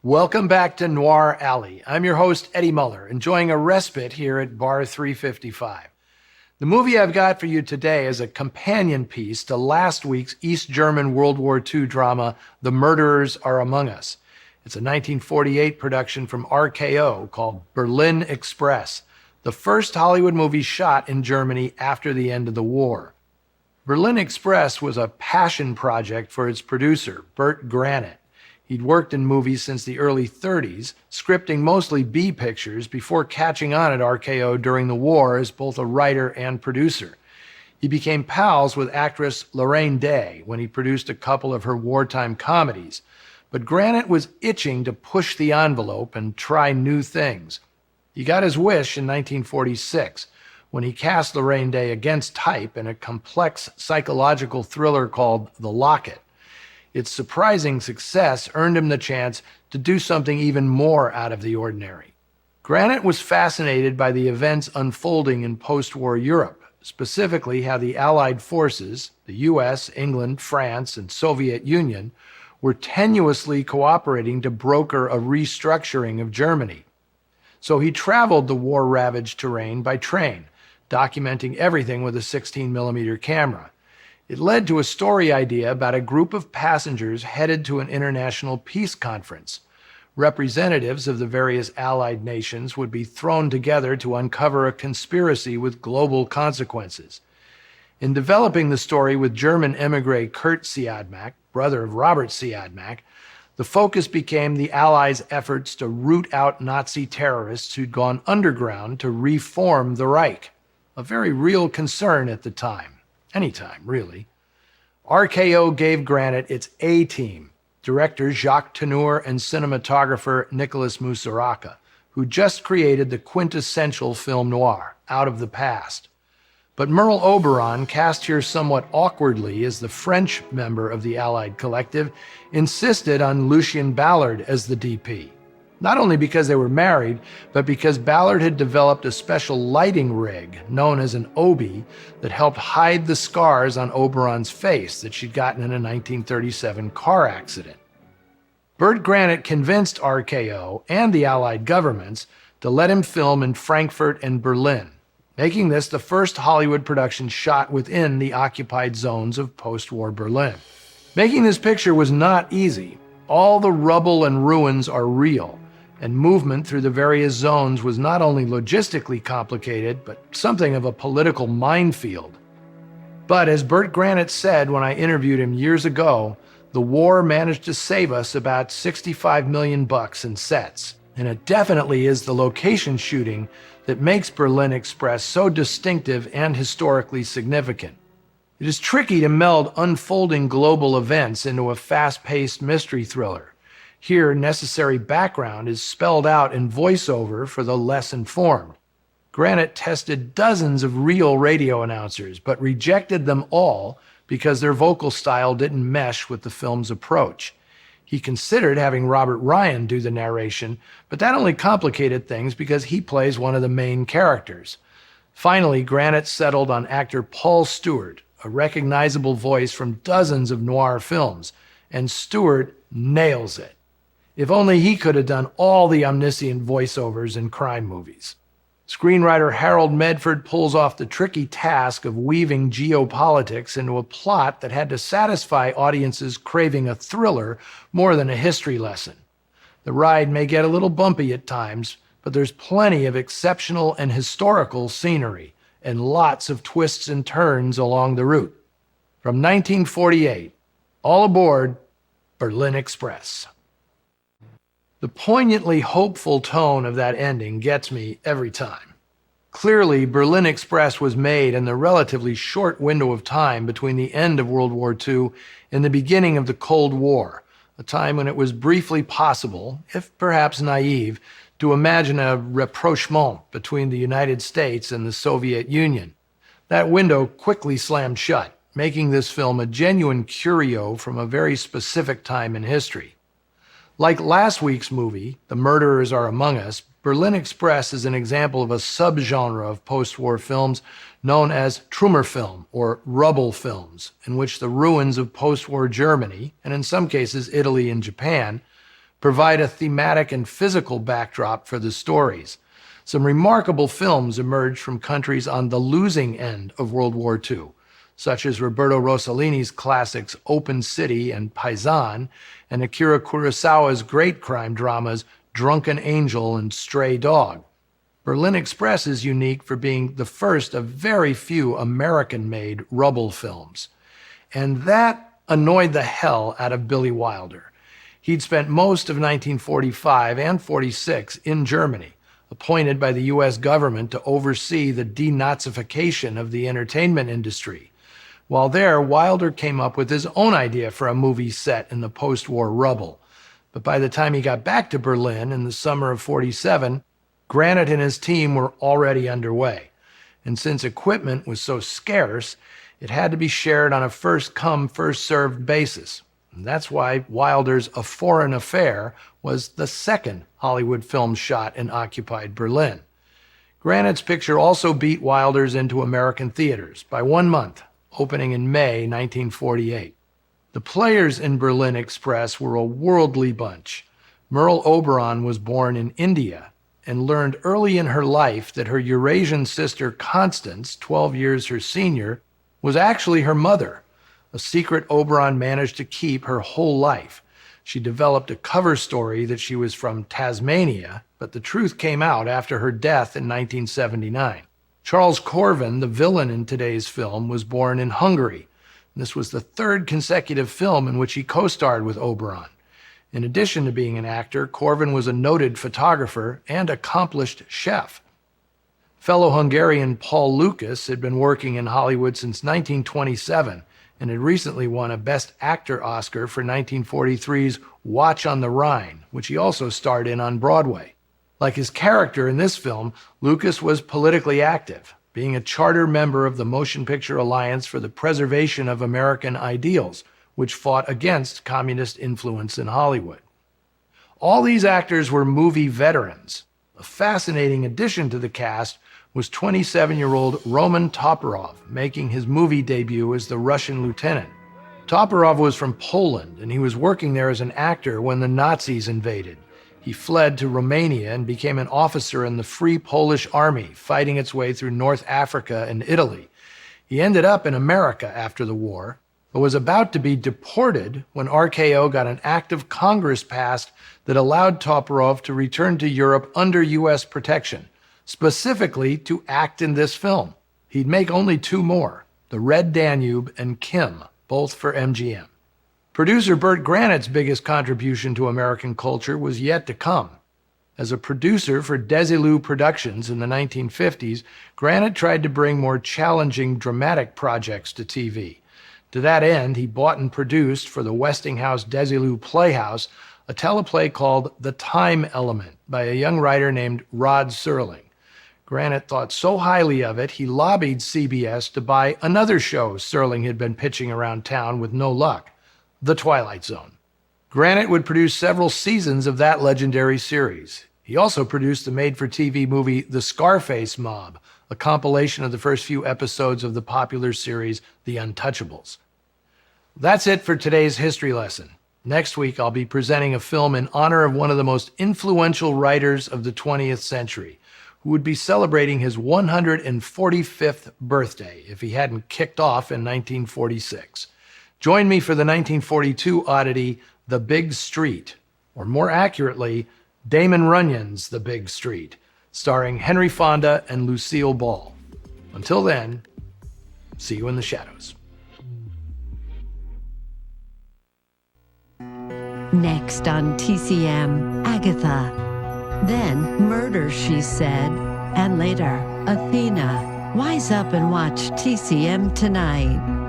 Welcome back to Noir Alley. I'm your host, Eddie Muller, enjoying a respite here at Bar 355. The movie I've got for you today is a companion piece to last week's East German World War II drama, The Murderers Are Among Us. It's a 1948 production from RKO called Berlin Express, the first Hollywood movie shot in Germany after the end of the war. Berlin Express was a passion project for its producer, Bert Granit. He'd worked in movies since the early 30s, scripting mostly B pictures before catching on at RKO during the war as both a writer and producer. He became pals with actress Lorraine Day when he produced a couple of her wartime comedies. But Granit was itching to push the envelope and try new things. He got his wish in 1946 when he cast Lorraine Day against type in a complex psychological thriller called The Locket. Its surprising success earned him the chance to do something even more out of the ordinary. Granit was fascinated by the events unfolding in post-war Europe, specifically how the Allied forces, the US, England, France, and Soviet Union, were tenuously cooperating to broker a restructuring of Germany. So he traveled the war-ravaged terrain by train, documenting everything with a 16mm camera. It led to a story idea about a group of passengers headed to an international peace conference. Representatives of the various Allied nations would be thrown together to uncover a conspiracy with global consequences. In developing the story with German émigré Kurt Siodmak, brother of Robert Siodmak, the focus became the Allies' efforts to root out Nazi terrorists who'd gone underground to reform the Reich, a very real concern at the time. Anytime, really. RKO gave Granit its A-team, director Jacques Tourneur and cinematographer Nicolas Musaraka, who just created the quintessential film noir, Out of the Past. But Merle Oberon, cast here somewhat awkwardly as the French member of the Allied collective, insisted on Lucien Ballard as the DP. Not only because they were married, but because Ballard had developed a special lighting rig known as an Obi that helped hide the scars on Oberon's face that she'd gotten in a 1937 car accident. Bert Granit convinced RKO and the Allied governments to let him film in Frankfurt and Berlin, making this the first Hollywood production shot within the occupied zones of post-war Berlin. Making this picture was not easy. All the rubble and ruins are real, and movement through the various zones was not only logistically complicated, but something of a political minefield. But as Bert Granit said when I interviewed him years ago, the war managed to save us about $65 million in sets. And it definitely is the location shooting that makes Berlin Express so distinctive and historically significant. It is tricky to meld unfolding global events into a fast-paced mystery thriller. Here, necessary background is spelled out in voiceover for the less informed. Granit tested dozens of real radio announcers, but rejected them all because their vocal style didn't mesh with the film's approach. He considered having Robert Ryan do the narration, but that only complicated things because he plays one of the main characters. Finally, Granit settled on actor Paul Stewart, a recognizable voice from dozens of noir films, and Stewart nails it. If only he could have done all the omniscient voiceovers in crime movies. Screenwriter Harold Medford pulls off the tricky task of weaving geopolitics into a plot that had to satisfy audiences craving a thriller more than a history lesson. The ride may get a little bumpy at times, but there's plenty of exceptional and historical scenery, and lots of twists and turns along the route. From 1948, all aboard Berlin Express. The poignantly hopeful tone of that ending gets me every time. Clearly, Berlin Express was made in the relatively short window of time between the end of World War II and the beginning of the Cold War, a time when it was briefly possible, if perhaps naive, to imagine a rapprochement between the United States and the Soviet Union. That window quickly slammed shut, making this film a genuine curio from a very specific time in history. Like last week's movie, The Murderers Are Among Us, Berlin Express is an example of a subgenre of post-war films known as Trümmerfilm, or rubble films, in which the ruins of post-war Germany, and in some cases Italy and Japan, provide a thematic and physical backdrop for the stories. Some remarkable films emerged from countries on the losing end of World War II, such as Roberto Rossellini's classics Open City and Paisan, and Akira Kurosawa's great crime dramas Drunken Angel and Stray Dog. Berlin Express is unique for being the first of very few American-made rubble films. And that annoyed the hell out of Billy Wilder. He'd spent most of 1945 and 46 in Germany, appointed by the U.S. government to oversee the denazification of the entertainment industry. While there, Wilder came up with his own idea for a movie set in the post-war rubble. But by the time he got back to Berlin in the summer of 47, Granit and his team were already underway. And since equipment was so scarce, it had to be shared on a first-come, first-served basis. And that's why Wilder's A Foreign Affair was the second Hollywood film shot in occupied Berlin. Granit's picture also beat Wilder's into American theaters by 1 month, opening in May 1948. The players in Berlin Express were a worldly bunch. Merle Oberon was born in India and learned early in her life that her Eurasian sister Constance, 12 years her senior, was actually her mother, a secret Oberon managed to keep her whole life. She developed a cover story that she was from Tasmania, but the truth came out after her death in 1979. Charles Corvin, the villain in today's film, was born in Hungary. This was the third consecutive film in which he co-starred with Oberon. In addition to being an actor, Corvin was a noted photographer and accomplished chef. Fellow Hungarian Paul Lukas had been working in Hollywood since 1927 and had recently won a Best Actor Oscar for 1943's Watch on the Rhine, which he also starred in on Broadway. Like his character in this film, Lucas was politically active, being a charter member of the Motion Picture Alliance for the Preservation of American Ideals, which fought against communist influence in Hollywood. All these actors were movie veterans. A fascinating addition to the cast was 27-year-old Roman Toporov, making his movie debut as the Russian lieutenant. Toporov was from Poland, and he was working there as an actor when the Nazis invaded. He fled to Romania and became an officer in the Free Polish Army, fighting its way through North Africa and Italy. He ended up in America after the war, but was about to be deported when RKO got an act of Congress passed that allowed Toporov to return to Europe under U.S. protection, specifically to act in this film. He'd make only 2 more, The Red Danube and Kim, both for MGM. Producer Burt Granit's biggest contribution to American culture was yet to come. As a producer for Desilu Productions in the 1950s, Granit tried to bring more challenging dramatic projects to TV. To that end, he bought and produced for the Westinghouse Desilu Playhouse a teleplay called The Time Element by a young writer named Rod Serling. Granit thought so highly of it, he lobbied CBS to buy another show Serling had been pitching around town with no luck, The Twilight Zone. Granit would produce several seasons of that legendary series. He also produced the made-for-TV movie The Scarface Mob, a compilation of the first few episodes of the popular series The Untouchables. That's it for today's history lesson. Next week, I'll be presenting a film in honor of one of the most influential writers of the 20th century, who would be celebrating his 145th birthday if he hadn't kicked off in 1946. Join me for the 1942 oddity, The Big Street, or more accurately, Damon Runyon's The Big Street, starring Henry Fonda and Lucille Ball. Until then, see you in the shadows. Next on TCM, Agatha. Then Murder, She Said. And later, Athena. Wise up and watch TCM tonight.